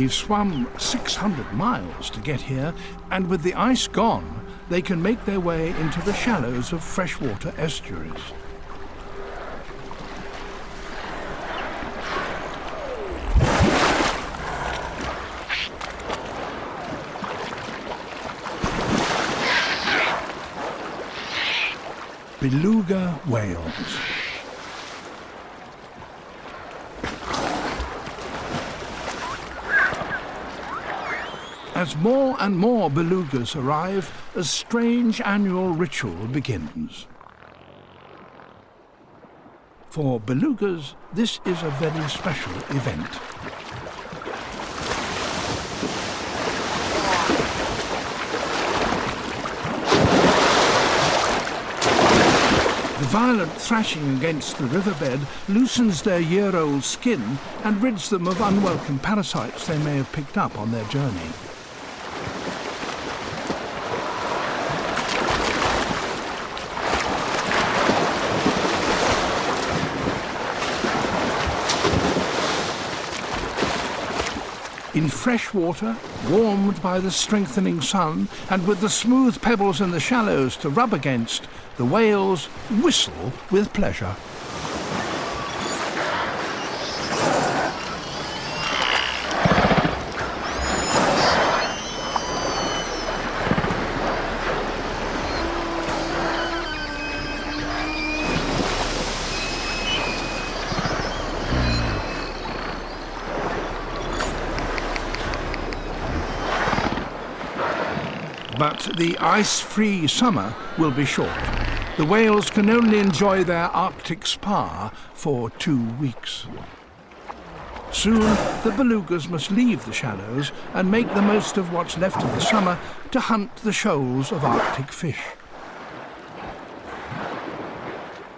They've swum 600 miles to get here, and with the ice gone, they can make their way into the shallows of freshwater estuaries. Beluga whales. As more and more belugas arrive, a strange annual ritual begins. For belugas, this is a very special event. The violent thrashing against the riverbed loosens their year-old skin and rids them of unwelcome parasites they may have picked up on their journey. In fresh water, warmed by the strengthening sun, and with the smooth pebbles in the shallows to rub against, the whales whistle with pleasure. But the ice-free summer will be short. The whales can only enjoy their Arctic spa for 2 weeks. Soon, the belugas must leave the shallows and make the most of what's left of the summer to hunt the shoals of Arctic fish.